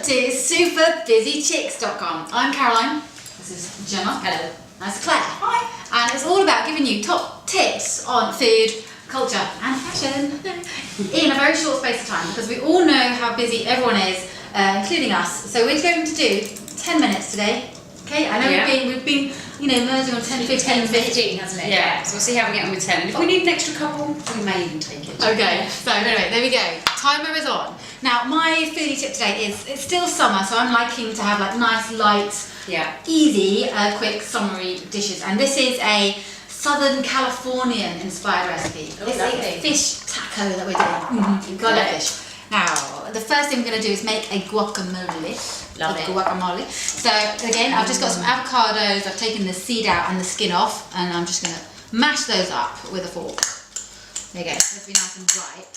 to superbusychicks.com. I'm Caroline. This is Gemma. Hello. That's Claire. Hi. And it's all about giving you top tips on food, culture and fashion in a very short space of time, because we all know how busy everyone is, including us. So we're going to do 10 minutes today. Okay, I know we've been merging on 10, 15, 15, hasn't it? Yeah, so we'll see how we get on with 10. And if we need an extra couple, we may even take it. Okay, so anyway, there we go. Timer is on. Now, my foodie tip today is, it's still summer, so I'm liking to have like nice, light, easy, quick, summery dishes. And this is a Southern Californian inspired recipe. It's a fish taco that we're doing. Gotta love fish. Now, the first thing we're going to do is make a guacamole. Love it. Guacamole. So again, I've just got some avocados. I've taken the seed out and the skin off, and I'm just going to mash those up with a fork. There you go. It's be nice and bright.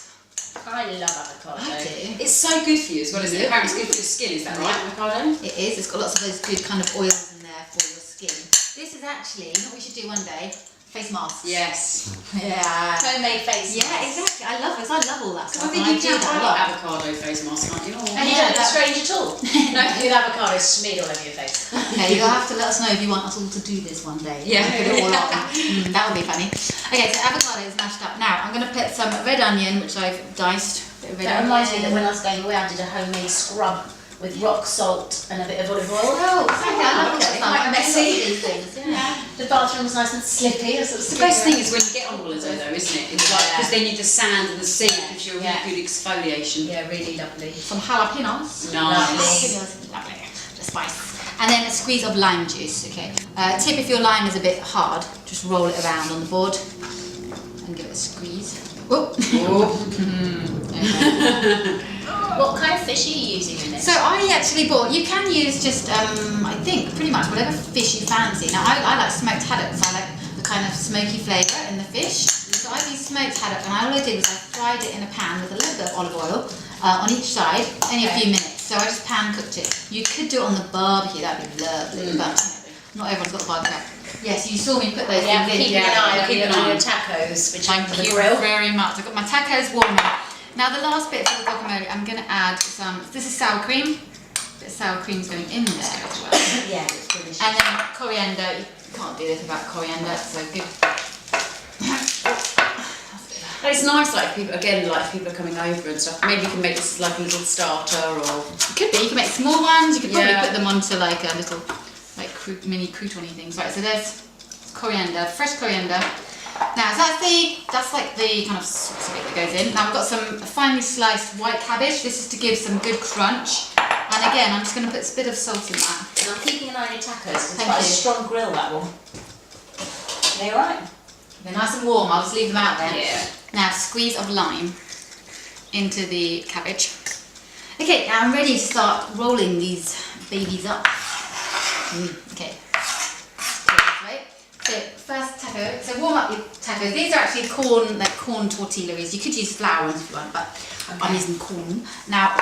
I love avocado. I do. It's so good for you as well, isn't it? Apparently it's good for your skin, is that right, avocado? It is. It's got lots of those good kind of oils in there for your skin. This is actually what we should do one day. Face masks. Yes. Yeah. Homemade face masks. Yeah, exactly. I love it. I love all that So stuff. I think you do that a lot. Avocado face mask, aren't you? And you don't look strange at all. No, with avocado smeared all over your face. Okay, you'll have to let us know if you want us all to do this one day. Yeah. Put it all on. That would be funny. Okay, so avocado is mashed up. Now, I'm going to put some red onion, which I've diced. That reminds me that when I was going away, I did a homemade scrub with rock salt and a bit of olive oil. Oh, exactly. I love okay. quite Messy. these things. Yeah. The bathroom was nice and slippy. The best thing is when you get on holiday though, isn't it? It's like, because then the sand and the sea gives you a really good exfoliation. Yeah, really lovely. Some jalapenos. Nice. Lovely. The spice. And then a squeeze of lime juice. Okay. Tip: if your lime is a bit hard, just roll it around on the board and give it a squeeze. Oh. What kind of fish are you using in this? So I actually bought, you can use just, I think, pretty much whatever fish you fancy. Now I like smoked haddocks. I like the kind of smoky flavour in the fish. So I've used smoked haddock, and all I did was I fried it in a pan with a little bit of olive oil on each side, only a few minutes. So I just pan cooked it. You could do it on the barbecue, that'd be lovely, but not everyone's got the barbecue. Yes, you saw me put those things in. Keep an eye on your tacos, which I'm Thank you very much. I've got my tacos warming. Now the last bit for the guacamole, I'm going to add some, this is sour cream. A bit of sour cream's going in there as well. Yeah, it's delicious. And then coriander, you can't do this without coriander, so good. It's nice, like people are coming over and stuff. Maybe you can make this like a little starter, or It could be, you can make small ones, you could probably put them onto like a little like mini croutony things. Right, so there's coriander, fresh coriander. Now, so that's like the kind of sauce that goes in. Now, we've got some finely sliced white cabbage. This is to give some good crunch. And again, I'm just going to put a bit of salt in that. And I'm keeping an eye on your tacos. It's Thank quite a you. strong grill, that one. Are they alright? They're nice and warm. I'll just leave them out there. Yeah. Now, squeeze of lime into the cabbage. Okay, now I'm ready to start rolling these babies up. Okay. So first taco, so warm up your tacos. These are actually corn tortillas. You could use flour ones if you want, but I'm using corn. Now,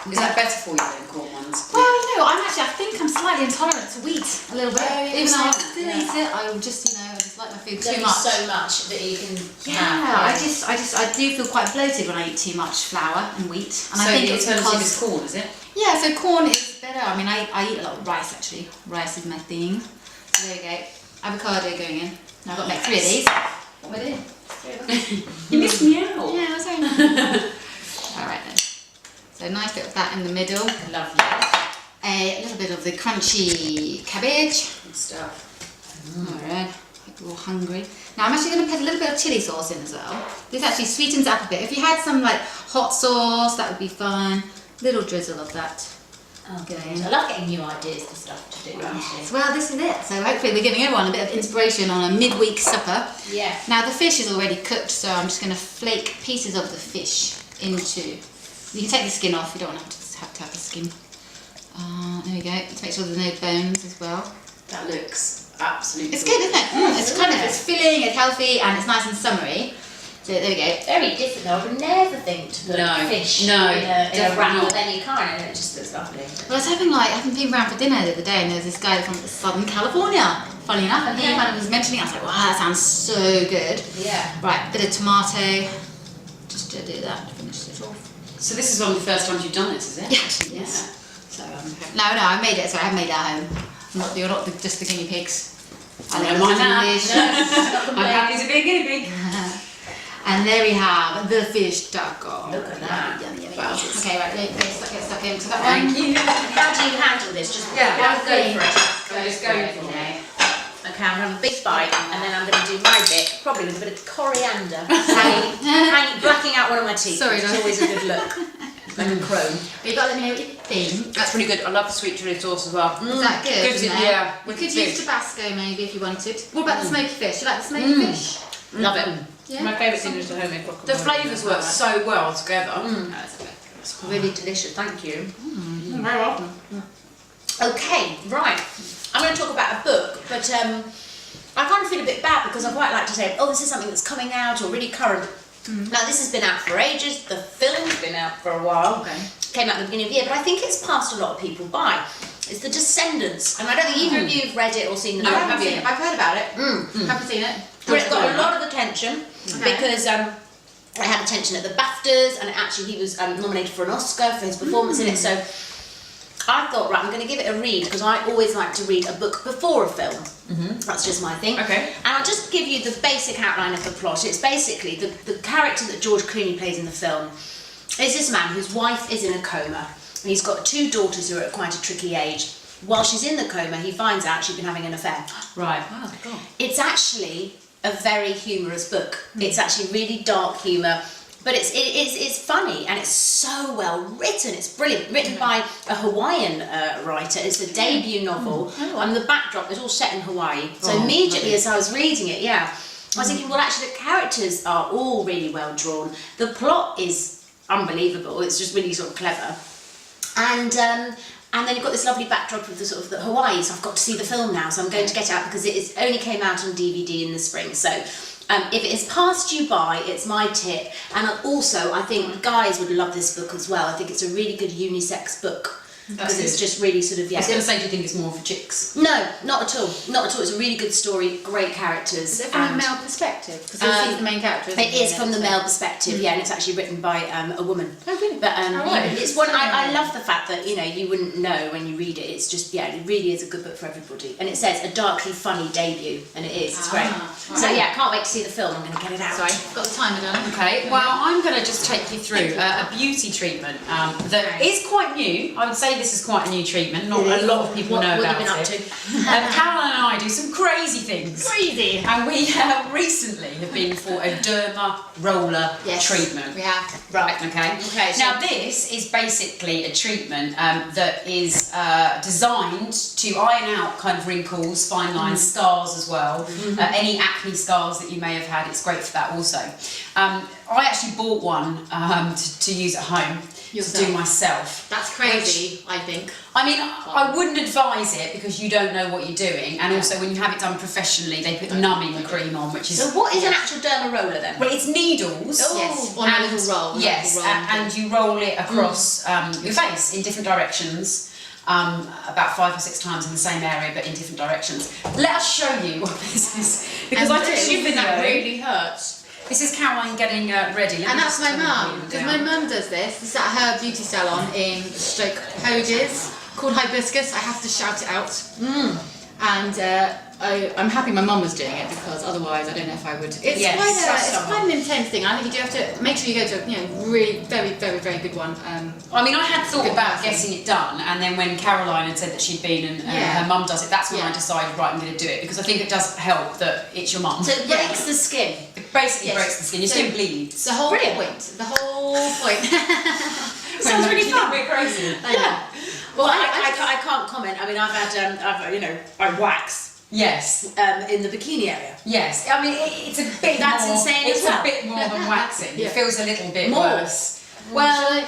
is that better for you than corn ones? well, no, I think I'm slightly intolerant to wheat a little bit. Even though I still eat it, I will just, I just like my food too much. So much that you can I do feel quite bloated when I eat too much flour and wheat. And so I think the it's alternative because is corn, is it? yeah, so corn is better. I mean, I eat a lot of rice actually. Rice is my thing. So there we go. Avocado going in. Now I've got to make 3 of these. What am I doing? You missed me out. Yeah, that's very nice. Alright then. So nice bit of that in the middle. Lovely. A little bit of the crunchy cabbage. Good stuff. Alright. We're all hungry. Now I'm actually going to put a little bit of chilli sauce in as well. This actually sweetens up a bit. If you had some like hot sauce, that would be fine. Little drizzle of that. Okay. I love getting new ideas for stuff to do. Yes. Well, this is it. So hopefully we're giving everyone a bit of inspiration on a midweek supper. Yeah. Now the fish is already cooked, so I'm just going to flake pieces of the fish into. You can take the skin off. You don't have to have the skin. There we go. Let's make sure there's no bones as well. That looks absolutely. It's good, isn't it? It's filling, it's healthy, and it's nice and summery. So there we go. Very different though. I would never think to put fish in a wrap of any kind, and it just looks lovely. Well, I was having been round for dinner the other day, and there was this guy from Southern California, funny enough, and he kind of was mentioning it. I was like, wow, that sounds so good. Yeah. Right, bit of tomato, just to do that, to finish this off. So this is one of the first times you've done this, is it? Yeah, yes. So So no, I made it. Sorry, I made it at home. You're not just the guinea pigs. I don't mind that. I'm happy to be a guinea pig. And there we have the fish taco. Look at that. Yummy, yummy. Wow. Okay, right, get stuck into that Thank one. you. How do you handle this? Just Yeah, go for it. Just go for it. Okay, I'm going to have a big bite and then I'm going to do my bit, probably with a bit of coriander. Blacking out one of my teeth. Sorry, it's always a good look. Like a crone. But you've got to let me know what you think. That's really good. I love the sweet chili sauce as well. Is that good? Gives it, isn't it? yeah. You could use Tabasco maybe if you wanted. What about the smoky fish? You like the smoky fish? Love it. Yeah. My favourite thing is the homemade guacamole. The flavours work so well together. It's really delicious. Thank you. Very welcome. Okay, right. I'm going to talk about a book, but I kind of feel a bit bad because I quite like to say, oh, this is something that's coming out or really current. Now, this has been out for ages. The film's been out for a while. Okay. Came out at the beginning of the year, but I think it's passed a lot of people by. It's The Descendants, and I don't think either of you have read it or seen the I film, haven't have seen you? it. I've heard about it. Haven't seen it. But it's got a lot of attention because it had attention at the BAFTAs, and actually he was nominated for an Oscar for his performance in it. So I thought, right, I'm going to give it a read because I always like to read a book before a film. That's just my thing. Okay. And I'll just give you the basic outline of the plot. It's basically the character that George Clooney plays in the film is this man whose wife is in a coma. He's got 2 daughters who are at quite a tricky age. While she's in the coma, he finds out she's been having an affair. Right. Oh, God. It's actually a very humorous book. It's actually really dark humour, but it's funny and it's so well written. It's brilliant. Written by a Hawaiian writer. It's a debut novel, and the backdrop is all set in Hawaii. So immediately as I was reading it, I was thinking, well, actually the characters are all really well drawn. The plot is unbelievable. It's just really sort of clever, and then you've got this lovely backdrop of the sort of the Hawaii, so I've got to see the film now, so I'm going to get it out because it only came out on DVD in the spring. So if it has passed you by, it's my tip. And also, I think guys would love this book as well. I think it's a really good unisex book. Because it's just really sort of, I was going to say, do you think it's more for chicks? No, not at all. Not at all. It's a really good story, great characters. Is it from a male perspective? Because he's the main character. It is from the male perspective, and it's actually written by a woman. Oh, really? But right. it's one. I love the fact that you wouldn't know when you read it. It's just it really is a good book for everybody. And it says a darkly funny debut, and it is. It's great. So can't wait to see the film. I'm going to get it out. Sorry, got the timer done. Okay, well, I'm going to just take you through a beauty treatment that is quite new. I would say this is quite a new treatment. Not a lot of people know about it. What have you been up to? Caroline and I do some crazy things. Crazy. And we recently have been for a Derma Roller treatment. We have. Right, okay. Okay, so now this is basically a treatment that is designed to iron out kind of wrinkles, fine lines, scars as well. Any acne scars that you may have had, it's great for that also. I actually bought one to use at home. To do myself. That's crazy, I think. I mean, I wouldn't advise it because you don't know what you're doing, and also when you have it done professionally, they put numbing cream on, which is. So what is an actual Derma Roller then? Well, it's needles. Yes, on a little roll. Yes, and you roll it across your face in different directions. About 5 or 6 times in the same area, but in different directions. Let us show you what this is, because I took a video. That really hurts. This is Caroline getting ready. And that's my mum, because my mum does this. This is at her beauty salon in Stoke Hodges, called Hibiscus. I have to shout it out. And I'm happy my mum was doing it because otherwise I don't know if I would. It's quite an intense thing. I think you do have to make sure you go to a really very, very, very good one. I mean, I had thought about getting it done, and then when Caroline had said that she'd been and her mum does it, that's when I decided, right, I'm going to do it, because I think it does help that it's your mum. So it breaks the skin. It basically breaks the skin. Your skin bleeds. The whole point. The whole point. Sounds really fun. We're crazy. Yeah. Well, I can't comment. I mean, I've had I wax. Yes. In the bikini area. Yes. I mean, it's a bit. That's more, insane. It's as well. a bit more than waxing. It feels a little bit worse. Well,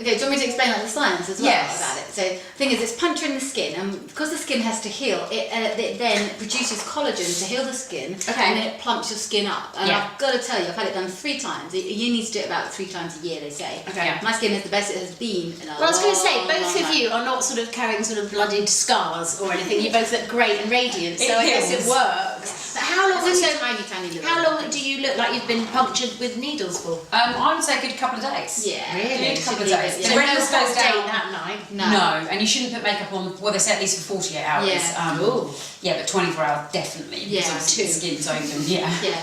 okay, do you want me to explain the science as well about it? So the thing is, it's puncturing the skin, and because the skin has to heal, it then produces collagen to heal the skin, and then it plumps your skin up. And I've got to tell you, I've had it done 3 times. You need to do it about 3 times a year, they say. Okay. My skin is the best it has been in a Well, I was going to say, both of you are not sort of carrying sort of bloodied scars or anything. You both look great and radiant, so I guess it works. But how long? It's So, only tiny, tiny little. how long do you look like you've been punctured with needles for? I would say a good couple of days. Yeah. Really? A good couple of Should days. leave it, The So yeah. redness no goes hot day down. that night. No, and you shouldn't put makeup on. Well, they say at least for 48 hours. Yeah. Ooh. Yeah, but 24 hours definitely. Yeah, because obviously the skin's open. Yeah. Yeah.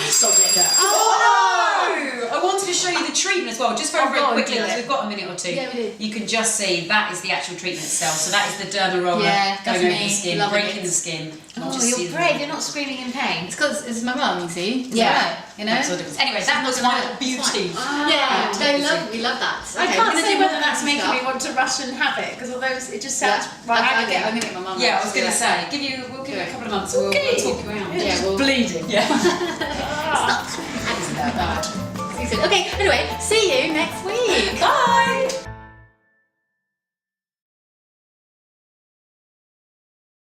Stop it. Oh no! I wanted to show you the treatment as well, just very, Oh, very go on, quickly, do because it. we've got a minute or two. Yeah, we do. You can just see that is the actual treatment itself. So that is the Derma Roller Yeah, that's going over me, the skin, loving breaking it. the skin. And I'll Oh, just see you're the- brave. You're not screaming in pain. It's because it's my mum, you see. It's Yeah. alright, you know. Makes all the difference. Anyway, that was not my gonna- beauty. Yeah, we love that. I Okay, can't we're gonna say do whether more that's making stuff. me want to rush and have it because although it just sounds Yeah, right. I'm gonna get my mum. Yeah, I was going to to say, we'll give you a couple of months. We'll Okay. talk you around. Yeah, we'll. bleeding. Yeah. Isn't that bad? Okay, anyway, see you next week. Bye.